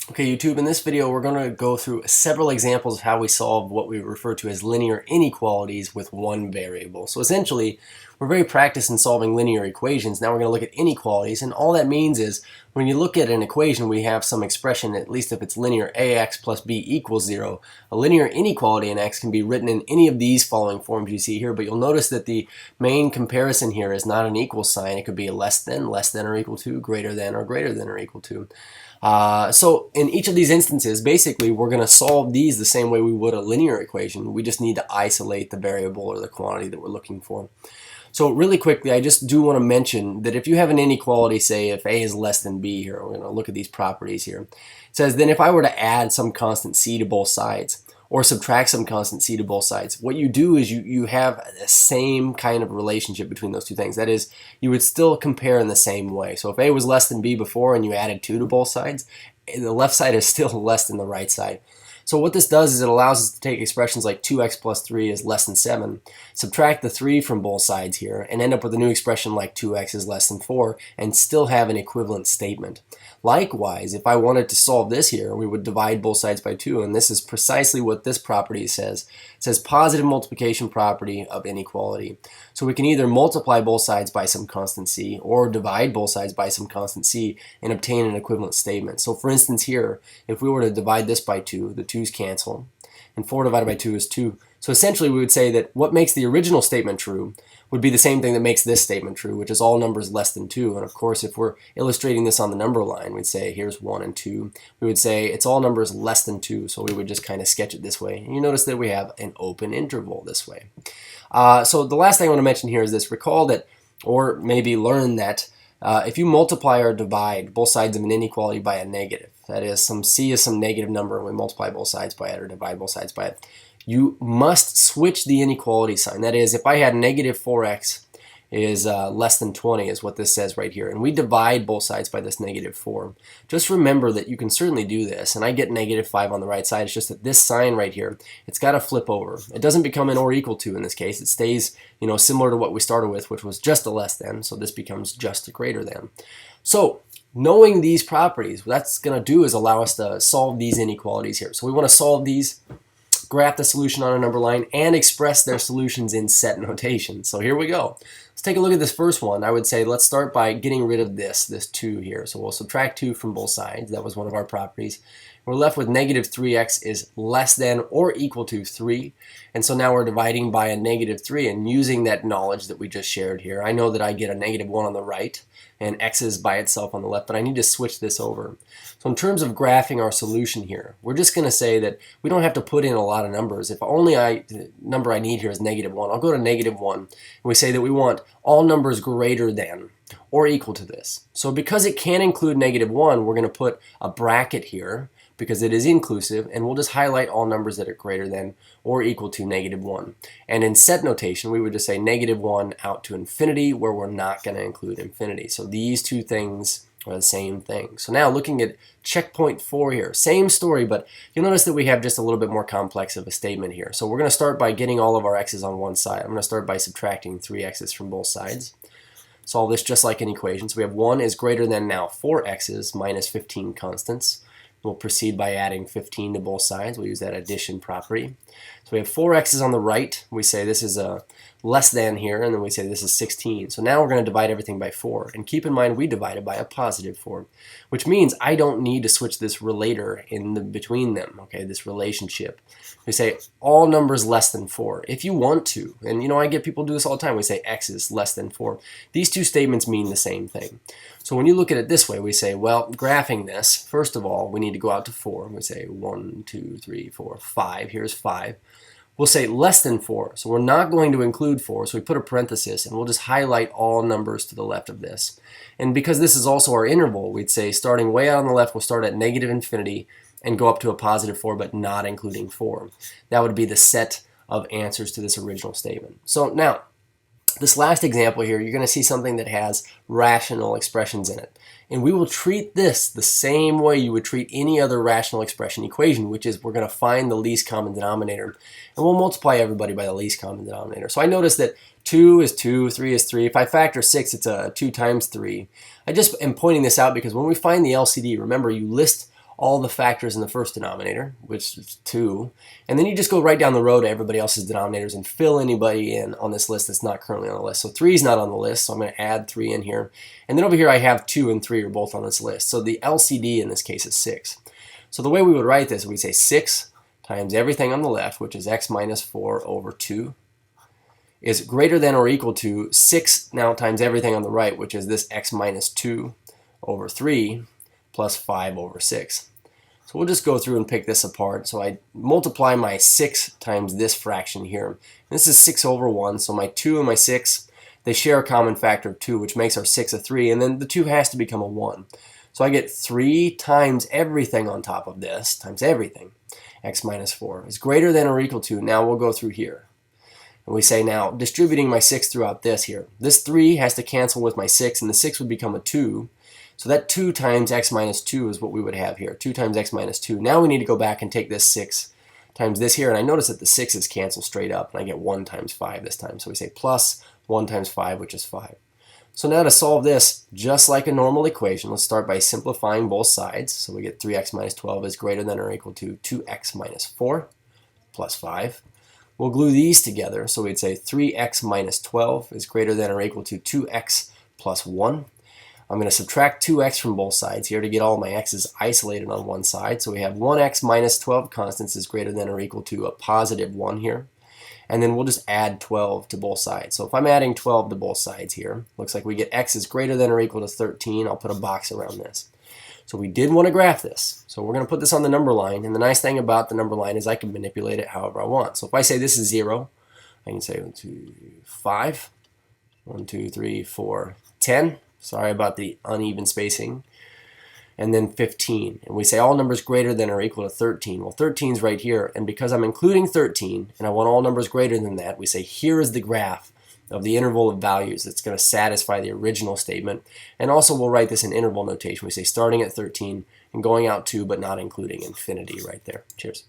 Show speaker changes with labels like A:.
A: Okay, YouTube, in this video we're going to go through several examples of how we solve what we refer to as linear inequalities with one variable. So essentially, we're very practiced in solving linear equations. Now we're going to look at inequalities, and all that means is when you look at an equation, we have some expression, at least if it's linear, ax plus b equals 0. A linear inequality in x can be written in any of these following forms you see here, but you'll notice that the main comparison here is not an equal sign. It could be a less than or equal to, greater than or equal to. So in each of these instances, basically, we're going to solve these the same way we would a linear equation. We just need to isolate the variable or the quantity that we're looking for. So really quickly, I just do want to mention that if you have an inequality, say if a is less than b here, we're going to look at these properties here. It says then if I were to add some constant c to both sides, or subtract some constant c to both sides, what you do is you have the same kind of relationship between those two things. That is, you would still compare in the same way. So if a was less than b before and you added 2 to both sides, the left side is still less than the right side. So what this does is it allows us to take expressions like 2x plus 3 is less than 7, subtract the 3 from both sides here, and end up with a new expression like 2x is less than 4, and still have an equivalent statement. Likewise, if I wanted to solve this here, we would divide both sides by 2, and this is precisely what this property says. It says positive multiplication property of inequality. So we can either multiply both sides by some constant c, or divide both sides by some constant c, and obtain an equivalent statement. So for instance here, if we were to divide this by 2, the 2's cancel, and 4 divided by 2 is 2. So essentially we would say that what makes the original statement true would be the same thing that makes this statement true, which is all numbers less than 2. And of course, if we're illustrating this on the number line, we'd say here's 1 and 2. We would say it's all numbers less than 2, so we would just kind of sketch it this way. And you notice that we have an open interval this way. So the last thing I want to mention here is this. Recall that, or maybe learn that, if you multiply or divide both sides of an inequality by a negative, that is, some c is some negative number, and we multiply both sides by it or divide both sides by it, you must switch the inequality sign. That is, if I had negative 4x is less than 20 is what this says right here, and we divide both sides by this negative 4. Just remember that you can certainly do this, and I get negative 5 on the right side. It's just that this sign right here, it's got to flip over. It doesn't become an or equal to in this case. It stays, similar to what we started with, which was just a less than, so this becomes just a greater than. So knowing these properties, what that's going to do is allow us to solve these inequalities here. So we want to solve these, graph the solution on a number line, and express their solutions in set notation. So here we go. Let's take a look at this first one. I would say let's start by getting rid of this 2 here. So we'll subtract 2 from both sides. That was one of our properties. We're left with negative 3x is less than or equal to 3. And so now we're dividing by a negative 3, and using that knowledge that we just shared here, I know that I get a negative 1 on the right and x is by itself on the left, but I need to switch this over. So in terms of graphing our solution here, we're just going to say that we don't have to put in a lot of numbers. If only the number I need here is negative 1, I'll go to negative 1, and we say that we want all numbers greater than or equal to this. So because it can include negative 1, we're going to put a bracket here because it is inclusive, and we'll just highlight all numbers that are greater than or equal to negative 1. And in set notation, we would just say negative 1 out to infinity, where we're not going to include infinity. So these two things are the same thing. So now looking at checkpoint 4 here, same story, but you'll notice that we have just a little bit more complex of a statement here. So we're going to start by getting all of our x's on one side. I'm going to start by subtracting 3x's from both sides. Solve this just like an equation. So we have 1 is greater than now 4x's minus 15 constants. We'll proceed by adding 15 to both sides. We'll use that addition property. So we have 4x's on the right. We say this is a less than here, and then we say this is 16. So now we're going to divide everything by 4. And keep in mind we divided by a positive 4, which means I don't need to switch this relator in between them, okay, this relationship. We say all numbers less than 4 if you want to. And I get people do this all the time. We say x is less than 4. These two statements mean the same thing. So when you look at it this way, we say, well, graphing this, first of all, we need to go out to 4. We say 1, 2, 3, 4, 5. Here's 5. We'll say less than 4. So we're not going to include 4. So we put a parenthesis, and we'll just highlight all numbers to the left of this. And because this is also our interval, we'd say starting way out on the left, we'll start at negative infinity and go up to a positive 4, but not including 4. That would be the set of answers to this original statement. So now, this last example here, you're going to see something that has rational expressions in it. And we will treat this the same way you would treat any other rational expression equation, which is we're going to find the least common denominator, and we'll multiply everybody by the least common denominator. So I notice that 2 is 2, 3 is 3. If I factor 6, it's a 2 times 3. I just am pointing this out because when we find the LCD, remember you list all the factors in the first denominator, which is 2, and then you just go right down the row to everybody else's denominators and fill anybody in on this list that's not currently on the list. So 3 is not on the list, so I'm going to add 3 in here. And then over here I have 2 and 3 are both on this list. So the LCD in this case is 6. So the way we would write this, we say 6 times everything on the left, which is x minus 4 over 2, is greater than or equal to 6 now times everything on the right, which is this x minus 2 over 3 plus 5 over 6. So we'll just go through and pick this apart. So I multiply my 6 times this fraction here. This is 6 over 1, so my 2 and my 6, they share a common factor of 2, which makes our 6 a 3, and then the 2 has to become a 1. So I get 3 times everything on top of this, times everything, x minus 4, is greater than or equal to, now we'll go through here. And we say now, distributing my 6 throughout this here, this 3 has to cancel with my 6, and the 6 would become a 2. So that 2 times x minus 2 is what we would have here, 2 times x minus 2. Now we need to go back and take this 6 times this here, and I notice that the 6's cancel straight up, and I get 1 times 5 this time. So we say plus 1 times 5, which is 5. So now to solve this, just like a normal equation, let's start by simplifying both sides. So we get 3x minus 12 is greater than or equal to 2x minus 4 plus 5. We'll glue these together, so we'd say 3x minus 12 is greater than or equal to 2x plus 1. I'm going to subtract 2x from both sides here to get all my x's isolated on one side. So we have 1x minus 12 constants is greater than or equal to a positive 1 here. And then we'll just add 12 to both sides. So if I'm adding 12 to both sides here, looks like we get x is greater than or equal to 13. I'll put a box around this. So we did want to graph this. So we're going to put this on the number line. And the nice thing about the number line is I can manipulate it however I want. So if I say this is 0, I can say 1, 2, 5, 1, 2, 3, 4, 10. Sorry about the uneven spacing. And then 15. And we say all numbers greater than or equal to 13. Well, 13 is right here. And because I'm including 13, and I want all numbers greater than that, we say here is the graph of the interval of values that's going to satisfy the original statement. And also we'll write this in interval notation. We say starting at 13 and going out 2, but not including infinity right there. Cheers.